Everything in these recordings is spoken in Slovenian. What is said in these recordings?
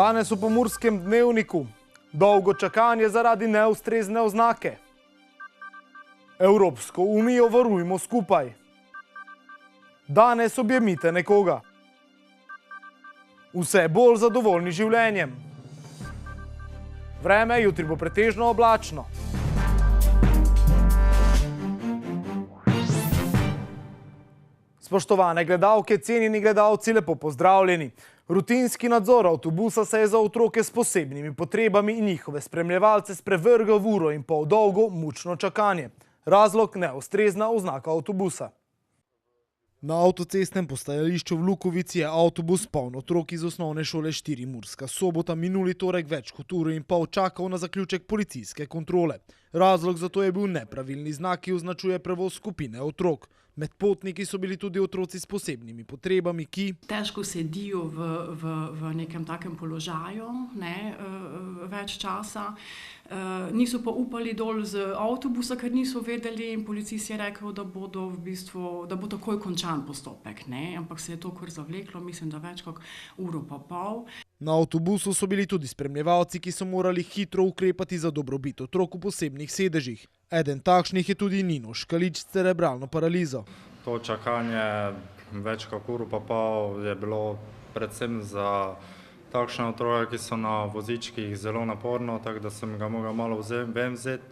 Danes v Pomurskem dnevniku. Dolgo čakanje zaradi neustrezne oznake. Evropsko unijo varujmo skupaj. Danes objemite nekoga. Vse bolj zadovoljni življenjem. Vreme jutri bo pretežno oblačno. Spoštovane gledalke, cenjeni gledalci, lepo pozdravljeni. Rutinski nadzor avtobusa se je za otroke s posebnimi potrebami in njihove spremljevalce sprevrgal v uro in pol dolgo mučno čakanje. Razlog neustrezna oznaka avtobusa. Na avtocestnem postajališču v Lukovici je avtobus poln otrok iz osnovne šole 4 Murska Sobota minuli torek več kot uro in pol čakal na zaključek policijske kontrole. Razlog za to je bil nepravilni znak, ki označuje prevoz skupine otrok. Med potniki so bili tudi otroci s posebnimi potrebami, ki težko sedijo v nekem takem položaju, več časa. Niso pa upali dol z avtobusa, ker niso vedeli, in policist je rekel, da bo takoj končan postopek, ampak se je to kar zavleklo, mislim, da več kot uro pa pol. Na avtobusu so bili tudi spremljevalci, ki so morali hitro ukrepati za dobrobit otrok v posebnih sedežih. Eden takšnih je tudi Nino Škalič s cerebralno paralizo. To čakanje več kot uro pa pol je bilo predvsem za takšne otroke, ki so na vozičkih, zelo naporno, tako da sem ga mogel malo ven vzeti,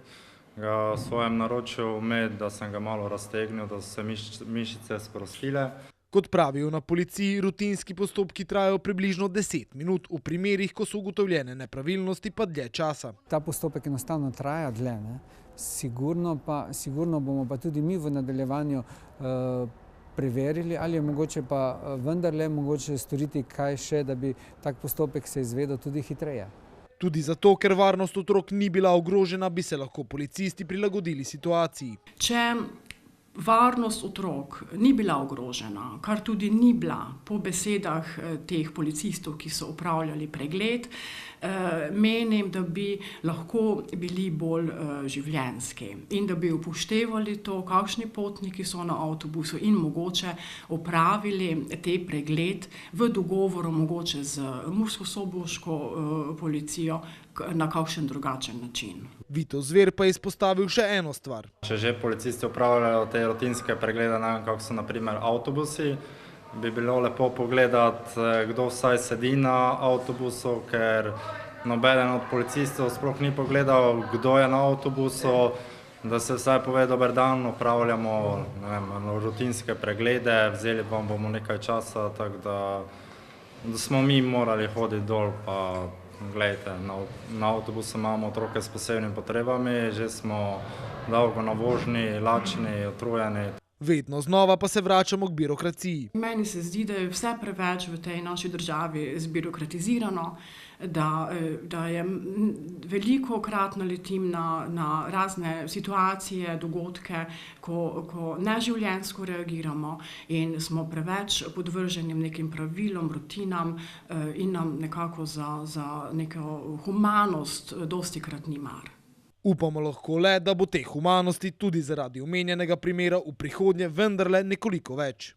ga v svojem naročju imeti, da sem ga malo raztegnil, da so se mišice sprostile. Kot pravijo na policiji, rutinski postopki trajajo približno 10 minut, v primerih, ko so ugotovljene nepravilnosti, pa dlje časa. Ta postopek enostavno traja dlje, Sigurno bomo pa tudi mi v nadaljevanju preverili, ali je mogoče pa vendarle mogoče storiti kaj še, da bi tak postopek se izvedel tudi hitreje. Tudi zato, ker varnost otrok ni bila ogrožena, bi se lahko policisti prilagodili situaciji. Če varnost otrok ni bila ogrožena, kar tudi ni bila po besedah teh policistov, ki so opravljali pregled, menim, da bi lahko bili bolj življenjski in da bi upoštevali to, kakšni potniki so na avtobusu in mogoče opravili te pregled v dogovoru mogoče z murskosoboško policijo na kakšen drugačen način. Vito Zver pa je izpostavil še eno stvar. Če že policisti opravljajo te rutinske preglede, kako so na primer avtobusi, bi bilo lepo pogledati, kdo vsaj sedi na avtobusu, ker nobeden od policistov sploh ni pogledal, kdo je na avtobusu, da se vsaj pove dober dan, opravljamo rutinske preglede, vzeli vam bomo nekaj časa, tako da smo mi morali hoditi dol, pa gledajte, na avtobusu imamo otroke s posebnimi potrebami, že smo dolgo na vožnji, lačni, utrujeni. Vedno znova pa se vračamo k birokraciji. Meni se zdi, da je vse preveč v tej naši državi zbirokratizirano, da je velikokrat naletim na razne situacije, dogodke, ko neživljenjsko reagiramo in smo preveč podvrženi nekim pravilom, rutinam in nam nekako za neko humanost dostikrat ni mar. Upamo lahko le, da bo te humanosti tudi zaradi omenjenega primera v prihodnje vendarle nekoliko več.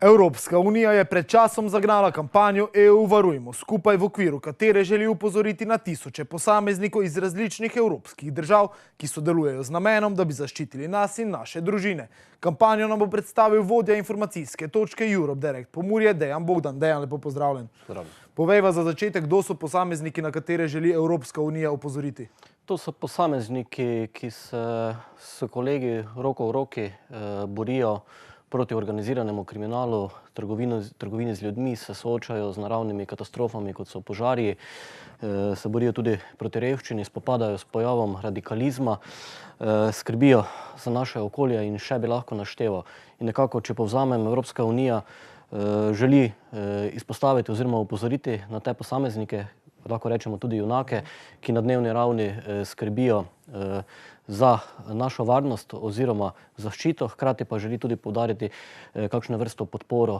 Evropska unija je pred časom zagnala kampanjo EU Varujmo skupaj, v okviru katere želi opozoriti na tisoče posameznikov iz različnih evropskih držav, ki sodelujejo z namenom, da bi zaščitili nas in naše družine. Kampanjo nam bo predstavil vodja informacijske točke Europe Direct Pomurje, Dejan Bogdan. Dejan, lepo pozdravljen. Povejva za začetek, kdo so posamezniki, na katere želi Evropska unija opozoriti? To so posamezniki, ki se s kolegi roko v roki borijo proti organiziranemu kriminalu, trgovini z ljudmi, se soočajo z naravnimi katastrofami, kot so požari, se borijo tudi proti revščini, spopadajo s pojavom radikalizma, skrbijo za naše okolje in še bi lahko našteval. In nekako, če povzamem, Evropska unija želi izpostaviti oziroma opozoriti na te posameznike, lahko rečemo tudi junake, ki na dnevni ravni skrbijo za našo varnost oziroma zaščito, hkrati pa želi tudi poudariti, kakšno vrsto podporo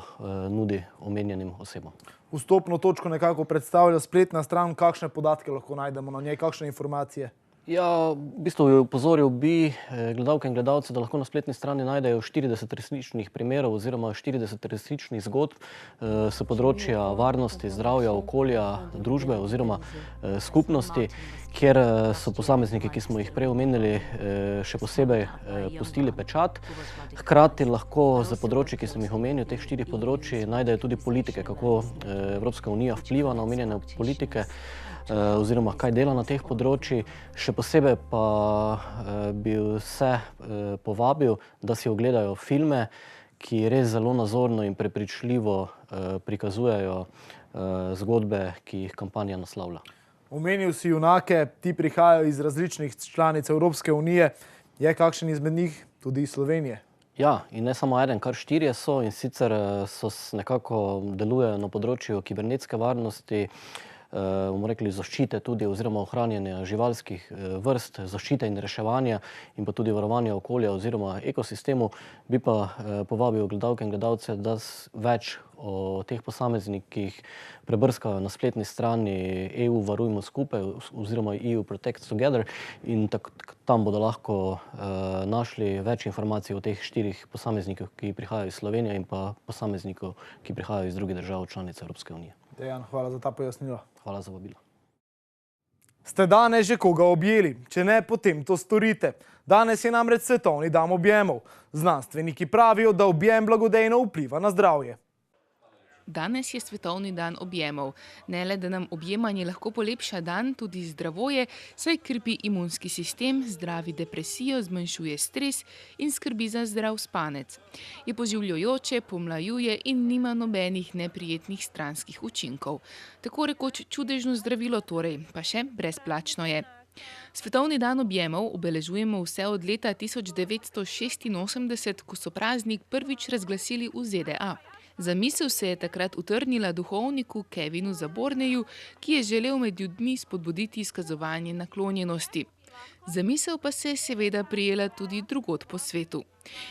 nudi omenjenim osebam. Vstopno točko nekako predstavlja spletna stran, kakšne podatke lahko najdemo na njej, kakšne informacije? Ja, v bistvu upozoril bi gledalke in gledalce, da lahko na spletni strani najdejo 40 resničnih primerov oziroma 40 resničnih zgodb s področja varnosti, zdravja, okolja, družbe oziroma skupnosti, kjer so posamezniki, ki smo jih prej omenili, še posebej pustili pečat. Hkrati lahko za področje, ki sem jih omenil, teh 4 področji, najdejo tudi politike, kako Evropska unija vpliva na omenjene politike, oziroma kaj dela na teh področjih. Še posebej pa bi vse povabil, da si ogledajo filme, ki res zelo nazorno in prepričljivo prikazujejo zgodbe, ki jih kampanja naslavlja. Omenil si junake, ti prihajajo iz različnih članic Evropske unije. Je kakšen izmed njih tudi iz Slovenije? Ja, in ne samo eden, kar 4 so, in sicer nekako delujejo na področju kibernetske varnosti, bomo rekli zaščite tudi oziroma ohranjanja živalskih vrst, zaščite in reševanja in pa tudi varovanja okolja oziroma ekosistemu. Bi pa povabil gledalke in gledalce, da več o teh posameznikih prebrskajo na spletni strani EU Varujmo skupaj oziroma EU Protect Together in tam bodo lahko našli več informacij o teh 4 posameznikov, ki prihajajo iz Slovenije in pa posameznikov, ki prihajajo iz drugih držav članic Evropske unije. Dejan, hvala za ta pojasnila. Hvala za vabilo. Ste danes že koga objeli? Če ne, potem to storite. Danes je namreč svetovni dan objemov. Znanstveniki pravijo, da objem blagodejno vpliva na zdravje. Danes je svetovni dan objemov. Ne le, da nam objemanje lahko polepša dan, tudi zdravje, saj krepi imunski sistem, zdravi depresijo, zmanjšuje stres in skrbi za zdrav spanec. Je poživljajoče, pomlajuje in nima nobenih neprijetnih stranskih učinkov. Tako rekoč čudežno zdravilo torej, pa še brezplačno je. Svetovni dan objemov obeležujemo vse od leta 1986, ko so praznik prvič razglasili v ZDA. Zamisel se je takrat utrnila duhovniku Kevinu Zaborneju, ki je želel med ljudmi spodbuditi izkazovanje naklonjenosti. Zamisel pa se je seveda prijela tudi drugod po svetu.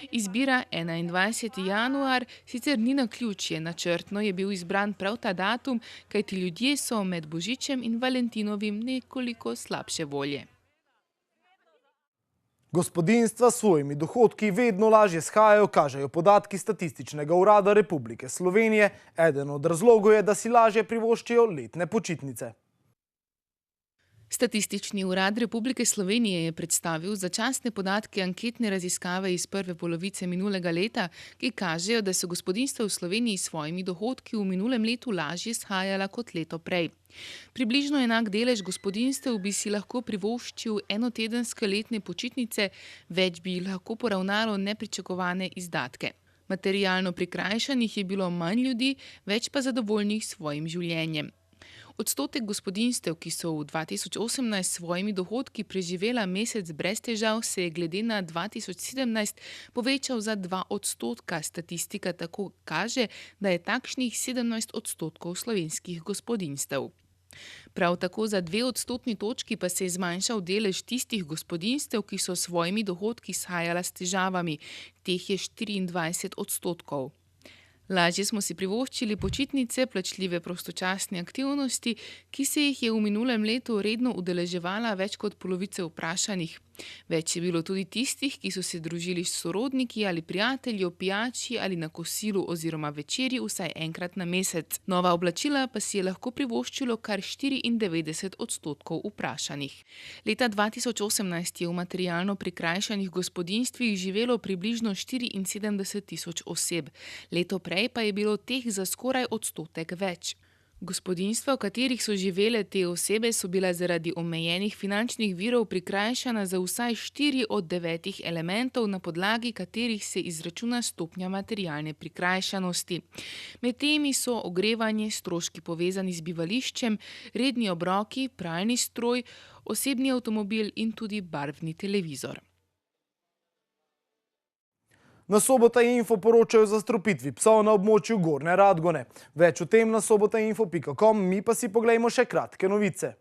Izbira 21. januar sicer ni naključje, načrtno je bil izbran prav ta datum, kajti ljudje so med Božičem in Valentinovim nekoliko slabše volje. Gospodinjstva s svojimi dohodki vedno lažje shajajo, kažejo podatki Statističnega urada Republike Slovenije. Eden od razlogov je, da si lažje privoščijo letne počitnice. Statistični urad Republike Slovenije je predstavil začasne podatke anketne raziskave iz prve polovice minulega leta, ki kažejo, da so gospodinjstva v Sloveniji s svojimi dohodki v minulem letu lažje shajala kot leto prej. Približno enak delež gospodinjstev bi si lahko privoščil enotedenske letne počitnice, več bi jih lahko poravnalo nepričakovane izdatke. Materialno prikrajšanih je bilo manj ljudi, več pa zadovoljnih s svojim življenjem. Odstotek gospodinjstev, ki so v 2018 s svojimi dohodki preživela mesec brez težav, se je glede na 2017 povečal za 2%. Statistika tako kaže, da je takšnih 17% slovenskih gospodinjstev. Prav tako za 2 odstotni točki pa se je zmanjšal delež tistih gospodinjstev, ki so s svojimi dohodki shajala s težavami. Teh je 24%. Lažje smo si privoščili počitnice, plačljive prostočasne aktivnosti, ki se jih je v minulem letu redno udeleževala več kot polovice vprašanih. Več je bilo tudi tistih, ki so se družili s sorodniki ali prijatelji ob pijači ali na kosilu oziroma večerji vsaj enkrat na mesec. Nova oblačila pa si je lahko privoščilo kar 94% vprašanih. Leta 2018 je v materialno prikrajšanih gospodinjstvih živelo približno 74.000 oseb. Leto prej pa je bilo teh za skoraj odstotek več. Gospodinjstva, v katerih so živele te osebe, so bila zaradi omejenih finančnih virov prikrajšana za vsaj 4 od 9 elementov, na podlagi katerih se izračuna stopnja materialne prikrajšanosti. Med temi so ogrevanje, stroški povezani z bivališčem, redni obroki, pralni stroj, osebni avtomobil in tudi barvni televizor. Na Sobota Info poročajo o zastrupitvi psov na območju Gornje Radgone. Več o tem na sobotainfo.com, mi pa si poglejmo še kratke novice.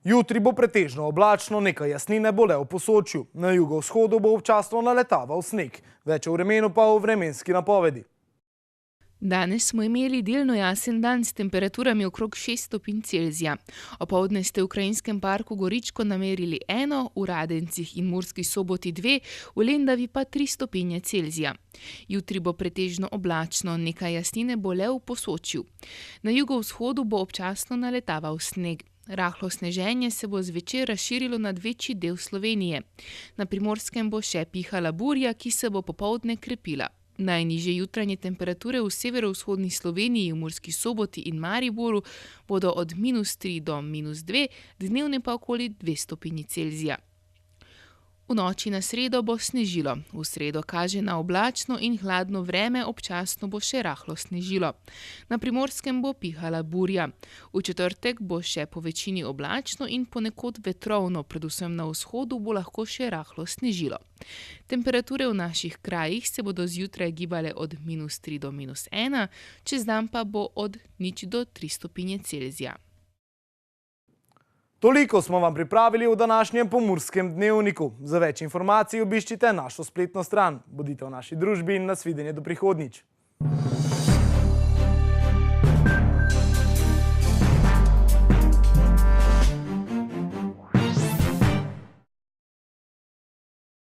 Jutri bo pretežno oblačno, nekaj jasnine bo le v Posočju. Na jugovzhodu bo občasno naletaval sneg. Več o vremenu pa v vremenski napovedi. Danes smo imeli delno jasen dan s temperaturami okrog 6 stopinj Celzija. Opoldne ste v Krajinskem parku Goričko namerili 1, v Radencih in Murski Soboti 2, v Lendavi pa 3 stopinje Celzija. Jutri bo pretežno oblačno, nekaj jasnine bo le v Posočju. Na jugovzhodu bo občasno naletaval sneg. Rahlo sneženje se bo zvečer razširilo nad večji del Slovenije. Na Primorskem bo še pihala burja, ki se bo popoldne krepila. Najnižje jutranje temperature v severovzhodni Sloveniji, v Murski Soboti in Mariboru bodo od -3 do -2, dnevne pa okoli 2 stopinji Celzija. V noči na sredo bo snežilo. V sredo kaže na oblačno in hladno vreme, občasno bo še rahlo snežilo. Na Primorskem bo pihala burja. V četrtek bo še po večini oblačno in ponekod vetrovno, predvsem na vzhodu bo lahko še rahlo snežilo. Temperature v naših krajih se bodo zjutraj gibale od -3 do -1, čez dan pa bo od 0 do 3 stopinje Celzija. Toliko smo vam pripravili v današnjem Pomurskem dnevniku. Za več informacij obiščite našo spletno stran. Bodite v naši družbi in nasvidenje do prihodnjič.